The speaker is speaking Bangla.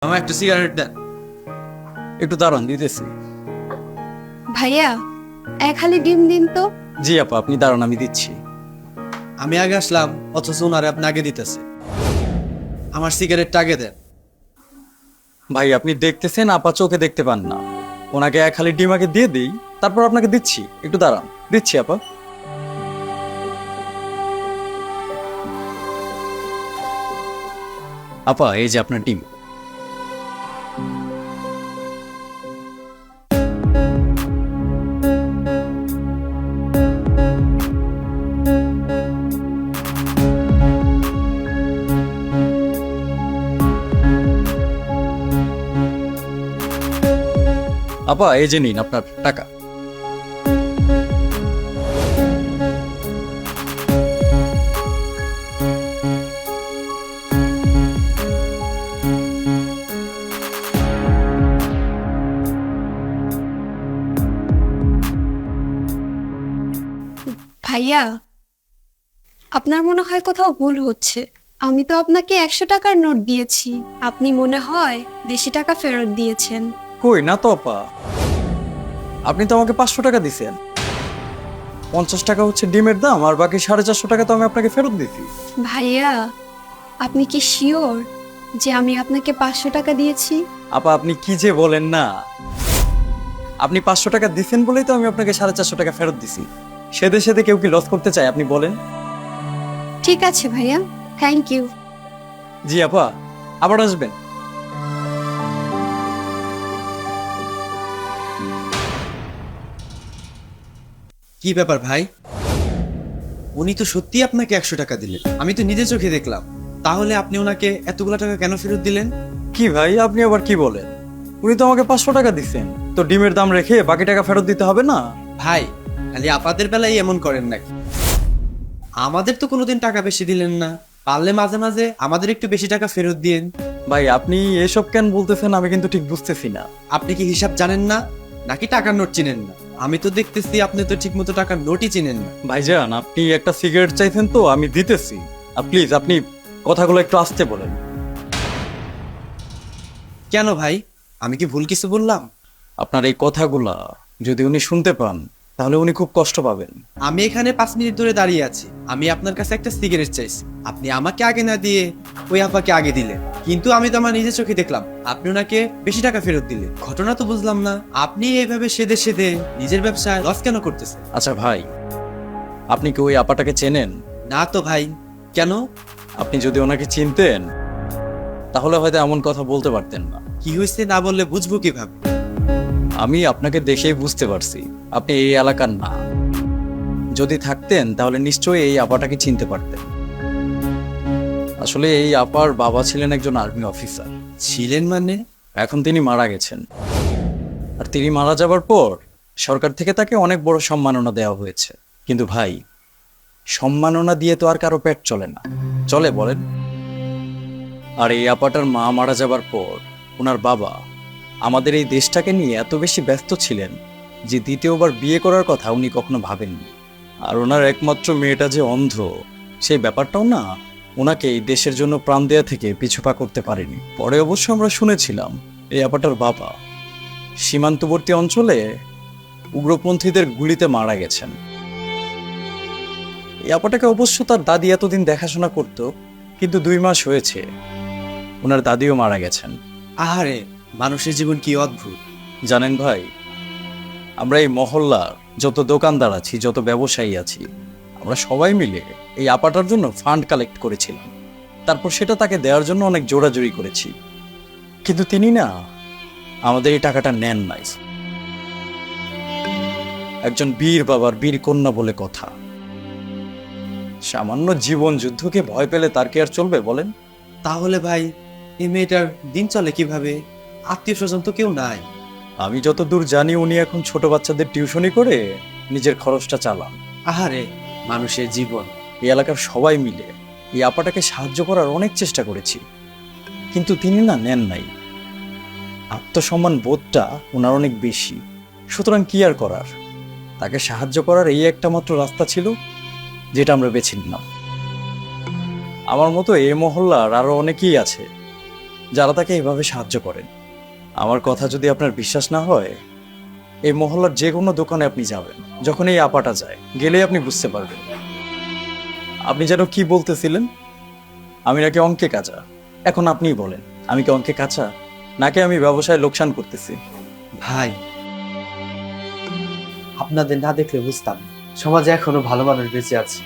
আমার একটা সিগারেট দেন। একটু দাঁড়ান, দিতেছি। ভাইয়া এক হালি ডিম দিন তো। জি আপা, আপনি দাঁড়ান, আমি দিচ্ছি। আমি আগে আসলাম, অথচ ওনারে আপনি আগে দিতেছে। আমার সিগারেটটা আগে দেন। ভাই আপনি দেখতেছেন, আপা চোখে দেখতে পান না। ওনাকে এক হালি ডিম আগে দিয়ে দিই, তারপর আপনাকে দিচ্ছি। একটু দাঁড়ান, দিচ্ছি আপা। আপা এই যে আপনার ডিম। আপা এই যে নিন আপনার টাকা। ভাইয়া আপনার মনে হয় কোথাও ভুল হচ্ছে। আমি তো আপনাকে 100 টাকার নোট দিয়েছি, আপনি মনে হয় বেশি টাকা ফেরত দিয়েছেন। কই না তো আপা, আপনি তো আমাকে 500 টাকা দিছেন। 50 টাকা হচ্ছে ডিমের দাম, আর বাকি 450 টাকা তো আমি আপনাকে ফেরত দিছি। ভাইয়া আপনি কি শিওর যে আমি আপনাকে 500 টাকা দিয়েছি? আপা আপনি কি যে বলেন না, আপনি 500 টাকা দিছেন বলেই তো আমি আপনাকে 450 টাকা ফেরত দিছি। সেদে সেদে কেউ কি লস করতে চায় আপনি বলেন? ঠিক আছে ভাইয়া, থ্যাংক ইউ। জি আপা, আবার আসবেন। কি ব্যাপার ভাই? উনি তো সত্যি আপনাকে 100 টাকা দিলেন, আমি তো নিজে চোখে দেখলাম। তাহলে আপনি ওনাকে এতগুলা টাকা কেন ফেরত দিলেন? কি ভাই আপনি আবার কি বলেন? উনি তো আমাকে 500 টাকা দিছেন, তো ডিমের দাম রেখে বাকি টাকা ফেরত দিতে হবে না? ভাই খালি আপনাদের বেলায় এমন করেন নাকি? আমাদের তো কোনোদিন টাকা বেশি দিলেন না। পারলে মাঝে মাঝে আমাদের একটু বেশি টাকা ফেরত দিন। ভাই আপনি এসব কেন বলতেছেন আমি কিন্তু ঠিক বুঝতেছি না। আপনি কি হিসাব জানেন না, নাকি টাকার নোট চিনেন না? আমি তো দেখতেছি আপনি তো ঠিক মতো টাকার নোটই চিনেন না। ভাইজান আপনি একটা সিগারেট চাইছেন তো আমি দিতেছি। প্লিজ আপনি কথাগুলো একটু আস্তে বলেন। কেন ভাই, আমি কি ভুল কিছু বললাম? আপনার এই কথাগুলা যদি উনি শুনতে পান তাহলে উনি খুব কষ্ট পাবেন। আমি এখানে 5 মিনিট ধরে দাঁড়িয়ে আছি, আমি আপনার কাছে একটা সিগারেট চাইছি, আপনি আমাকে আগে না দিয়ে ওই আপাকে আগে দিলেন। কিন্তু আমি তো আমার নিজের চোখে দেখলাম আপনি ওনাকে বেশি টাকা ফেরত দিলেন। ঘটনা তো বুঝলাম না, আপনি এইভাবে সেদে সেদে নিজের ব্যবসায় লস কেন করতেছেন? আচ্ছা ভাই, আপনি কি ওই আপাটাকে চেনেন? না তো ভাই। কেন? আপনি যদি ওনাকে চিনতেন তাহলে হয়তো এমন কথা বলতে পারতেন না। কি হয়েছে না বললে বুঝবো কিভাবে? আমি আপনাকে দেখেই বুঝতে পারছি আপনি এই এলাকার না। যদি থাকতেন তাহলে নিশ্চয়ই এই আপাটাকে চিনতে পারতেন। আসলে এই আপার বাবা ছিলেন একজন আর্মি অফিসার। ছিলেন মানে? এখন তিনি মারা গেছেন। আর তিনি মারা যাবার পর সরকার থেকে তাকে অনেক বড় সম্মাননা দেওয়া হয়েছে। কিন্তু ভাই, সম্মাননা দিয়ে তো আর কারো পেট চলে না, চলে বলেন? আর এই আপাটার মা মারা যাবার পর ওনার বাবা আমাদের এই দেশটাকে নিয়ে এত বেশি ব্যস্ত ছিলেন যে দ্বিতীয়বার বিয়ে করার কথা উনি কখনো ভাবেননি। আর ওনার একমাত্র মেয়েটা যে অন্ধ, সেই ব্যাপারটাও না ওনাকে এই দেশের জন্য প্রাণ দেয়া থেকে পিছুপা করতে পারেনি। পরে অবশ্য আমরা শুনেছিলাম এই আপাটার বাবা সীমান্তবর্তী অঞ্চলে উগ্রপন্থীদের গুলিতে মারা গেছেন। এই আপাটাকে অবশ্য তার দাদি এতদিন দেখাশোনা করত, কিন্তু 2 মাস হয়েছে ওনার দাদিও মারা গেছেন। আহারে, মানুষের জীবন কি অদ্ভুত। জানেন ভাই, আমরা এই মহল্লার যত দোকানদার আছি, যত ব্যবসায়ী আছি, আমরা সবাই মিলে এই আপাটার জন্য ফান্ড কালেক্ট করেছিলাম। তারপর সেটা তাকে দেওয়ার জন্য অনেক জোরাজুরি করেছি, কিন্তু তিনি না আমাদের এই টাকাটা নেন নাই। একজন বীর বাবার বীর কন্যা বলে কথা। সামান্য জীবন যুদ্ধকে ভয় পেলে তার কি আর চলবে বলেন? তাহলে ভাই এই মেয়েটার দিন চলে কিভাবে? আত্মীয় স্বজন তো কেউ নাই। আমি যতদূর জানি উনি এখন ছোট বাচ্চাদের টিউশনি করে নিজের খরচটা চালান। আহারে, মানুষের জীবন। এই এলাকার সবাই মিলে এই আপাটাকে সাহায্য করার অনেক চেষ্টা করেছি, কিন্তু তিনি না নেন নাই। আত্মসম্মান বোধটা ওনার অনেক বেশি, সুতরাং কি আর করার, তাকে সাহায্য করার এই একটা মাত্র রাস্তা ছিল যেটা আমরা বেছে নিলাম। আমার মতো এই মহল্লার আরো অনেকেই আছে যারা তাকে এভাবে সাহায্য করেন। আমার কথা যদি আপনার বিশ্বাস না হয়, এই মহল্লার যে কোনো দোকানে আপনি যাবেন, যখন এই আপাটা যায়, গেলেই আপনি বুঝতে পারবেন। আপনি যেন কি বলতেছিলেন? আমি নাকি অঙ্কে কাঁচা। এখন আপনিই বলেন, আমি কি অঙ্কে কাঁচা, নাকি আমি ব্যবসায় লোকসান করতেছি? ভাই, আপনাদের না দেখলে বুঝতাম সমাজে এখনো ভালো মানুষ বেঁচে আছে।